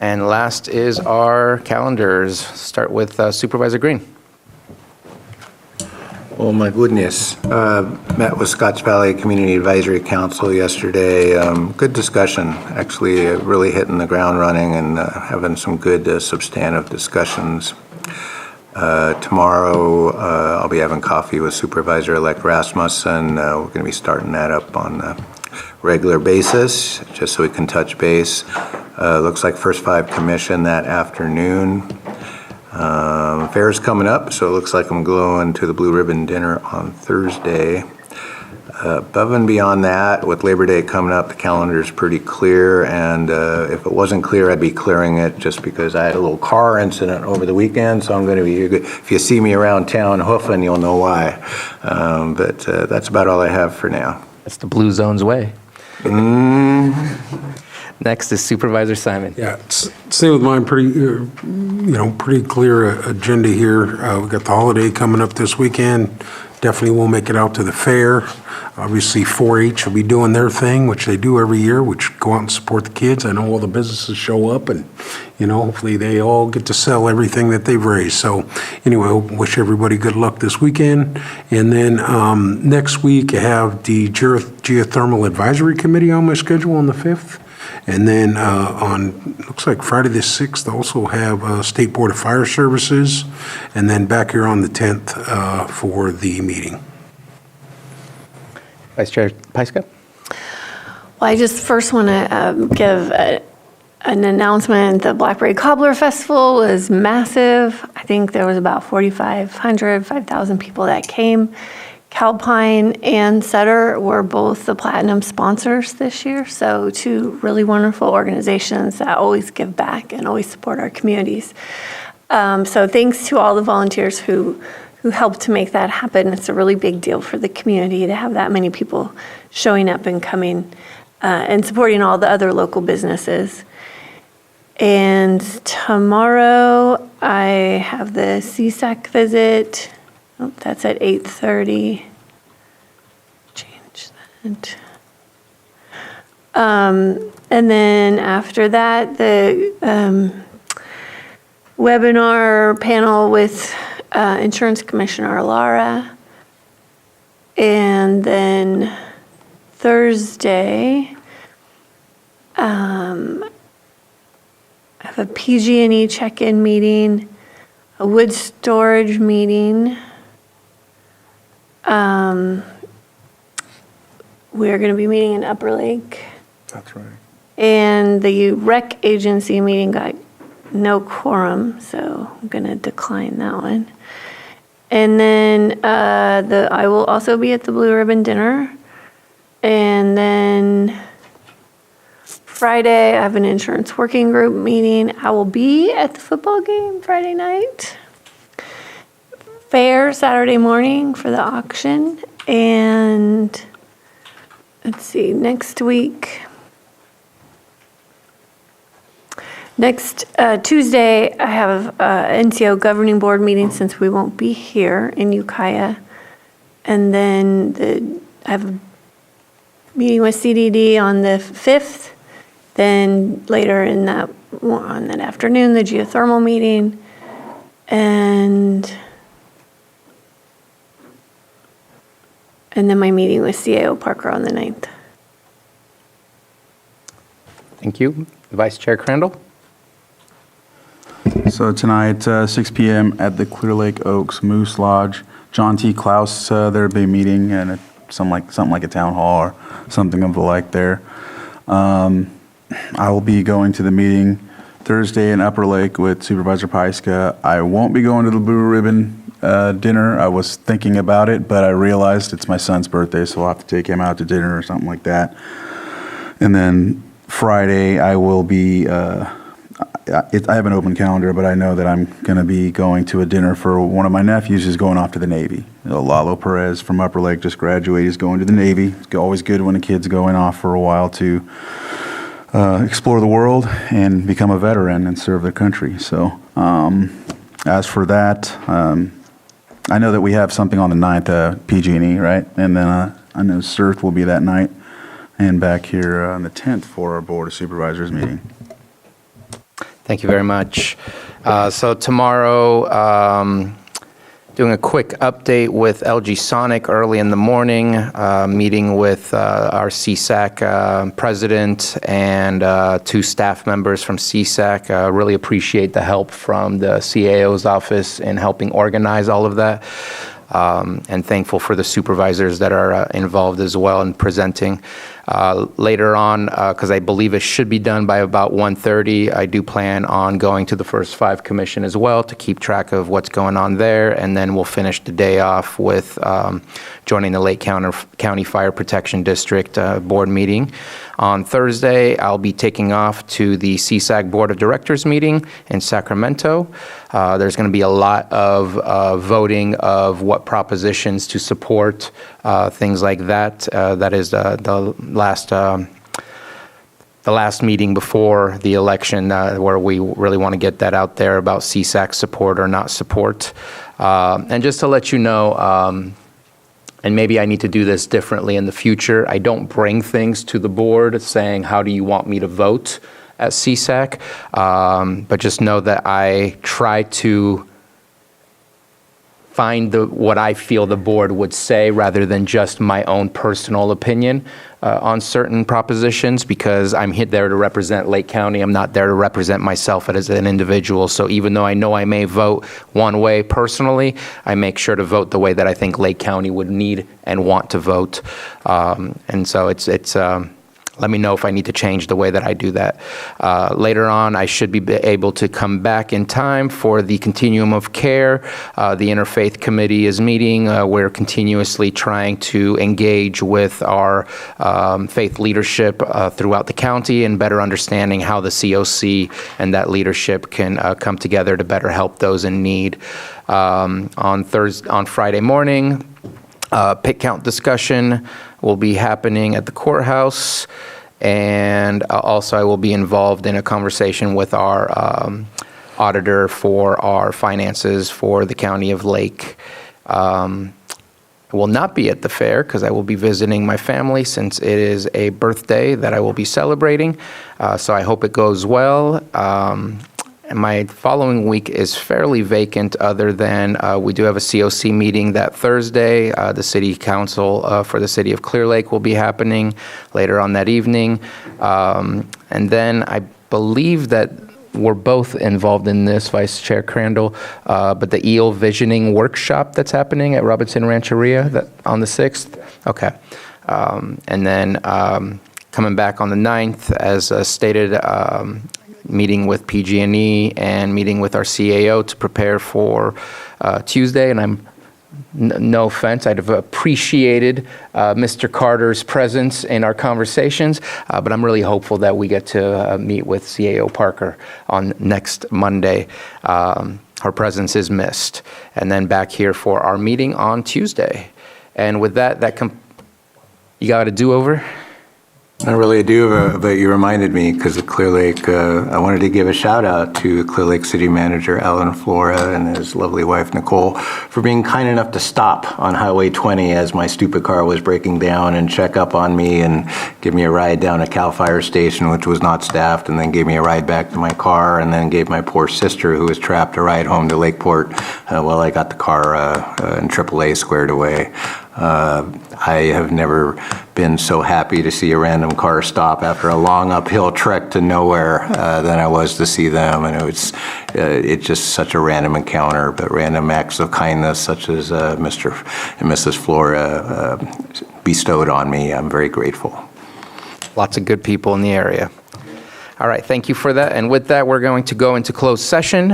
And last is our calendars. Start with Supervisor Green. Oh my goodness. Met with Scotts Valley Community Advisory Council yesterday. Good discussion, actually really hitting the ground running and having some good substantive discussions. Tomorrow I'll be having coffee with Supervisor-elect Rasmussen. We're going to be starting that up on a regular basis, just so we can touch base. Looks like First Five Commission that afternoon. Fair's coming up, so it looks like I'm going to the Blue Ribbon Dinner on Thursday. Above and beyond that, with Labor Day coming up, the calendar's pretty clear, and if it wasn't clear, I'd be clearing it just because I had a little car incident over the weekend, so I'm going to be, if you see me around town hoofing, you'll know why. But that's about all I have for now. That's the Blue Zone's way. Next is Supervisor Simon. Yeah, same with mine. Pretty clear agenda here. We got the holiday coming up this weekend. Definitely will make it out to the fair. Obviously, 4-H will be doing their thing, which they do every year, which go out and support the kids. I know all the businesses show up, and hopefully they all get to sell everything that they've raised. So, anyway, I wish everybody good luck this weekend. And then next week, I have the Geothermal Advisory Committee on my schedule on the 5th. And then looks like Friday the 6th, I also have State Board of Fire Services, and then back here on the 10th for the meeting. Vice Chair Pyska. Well, I just first want to give an announcement. The Blackberry Cobbler Festival was massive. I think there was about 4,500, 5,000 people that came. Calpine and Sutter were both the platinum sponsors this year, so two really wonderful organizations that always give back and always support our communities. So thanks to all the volunteers who helped to make that happen. It's a really big deal for the community to have that many people showing up and coming and supporting all the other local businesses. And tomorrow I have the CSAC visit. Oh, that's at 8:30. Change that. And then after that, the webinar panel with Insurance Commissioner Lara. And then Thursday, I have a PG&E check-in meeting, a wood storage meeting. We're going to be meeting in Upper Lake. That's right. And the rec agency meeting got no quorum, so I'm going to decline that one. And then I will also be at the Blue Ribbon Dinner. And then Friday, I have an insurance working group meeting. I will be at the football game Friday night. Fair Saturday morning for the auction. And let's see, next Tuesday, I have NCO governing board meeting since we won't be here in Ukiah. And then I have a meeting with CDD on the 5th. Then later on that afternoon, the geothermal meeting. And then my meeting with CAO Parker on the 9th. Thank you. Vice Chair Crandall. So tonight, 6 p.m. at the Clear Lake Oaks Moose Lodge, John T. Klaus, there'll be a meeting and something like a town hall or something of the like there. I will be going to the meeting Thursday in Upper Lake with Supervisor Pyska. I won't be going to the Blue Ribbon dinner. I was thinking about it, but I realized it's my son's birthday, so I'll have to take him out to dinner or something like that. And then Friday, I will be, I have an open calendar, but I know that I'm going to be going to a dinner for one of my nephews who's going off to the Navy. Lalo Perez from Upper Lake just graduated. He's going to the Navy. It's always good when a kid's going off for a while to explore the world and become a veteran and serve their country. So as for that, I know that we have something on the 9th, PG&E, right? And then I know CERT will be that night. And back here on the 10th for our Board of Supervisors meeting. Thank you very much. So tomorrow, doing a quick update with LG Sonic early in the morning, meeting with our CSAC president and 2 staff members from CSAC. Really appreciate the help from the CAO's office in helping organize all of that. And thankful for the supervisors that are involved as well in presenting. Later on, because I believe it should be done by about 1:30, I do plan on going to the First Five Commission as well to keep track of what's going on there, and then we'll finish the day off with joining the Lake County Fire Protection District board meeting. On Thursday, I'll be taking off to the CSAC Board of Directors meeting in Sacramento. There's going to be a lot of voting of what propositions to support, things like that. That is the last meeting before the election where we really want to get that out there about CSAC support or not support. And just to let you know, and maybe I need to do this differently in the future, I don't bring things to the board saying, how do you want me to vote at CSAC? But just know that I try to find what I feel the board would say rather than just my own personal opinion on certain propositions, because I'm there to represent Lake County. I'm not there to represent myself as an individual. So even though I know I may vote one way personally, I make sure to vote the way that I think Lake County would need and want to vote. And so it's let me know if I need to change the way that I do that. Later on, I should be able to come back in time for the Continuum of Care. The Interfaith Committee is meeting. We're continuously trying to engage with our faith leadership throughout the county and better understanding how the COC and that leadership can come together to better help those in need. On Friday morning, pick count discussion will be happening at the courthouse, and also I will be involved in a conversation with our auditor for our finances for the County of Lake. I will not be at the fair because I will be visiting my family since it is a birthday that I will be celebrating, so I hope it goes well. And my following week is fairly vacant other than we do have a COC meeting that Thursday. The City Council for the City of Clear Lake will be happening later on that evening. And then I believe that we're both involved in this, Vice Chair Crandall, but the EEL Visioning Workshop that's happening at Robinson Rancheria on the 6th. Okay. And then coming back on the 9th, as stated, meeting with PG&E and meeting with our CAO to prepare for Tuesday. And I'm, no offense, I'd have appreciated Mr. Carter's presence in our conversations, but I'm really hopeful that we get to meet with CAO Parker on next Monday. Her presence is missed. And then back here for our meeting on Tuesday. And with that, you got a do-over? Not really a do, but you reminded me because of Clear Lake. I wanted to give a shout out to Clear Lake City Manager Alan Flora and his lovely wife Nicole for being kind enough to stop on Highway 20 as my stupid car was breaking down and check up on me and give me a ride down to Cal Fire Station, which was not staffed, and then gave me a ride back to my car, and then gave my poor sister, who was trapped, a ride home to Lakeport while I got the car in AAA squared away. I have never been so happy to see a random car stop after a long uphill trek to nowhere than I was to see them, and it's just such a random encounter, but random acts of kindness such as Mr. and Mrs. Flora bestowed on me. I'm very grateful. Lots of good people in the area. All right, thank you for that. And with that, we're going to go into closed session.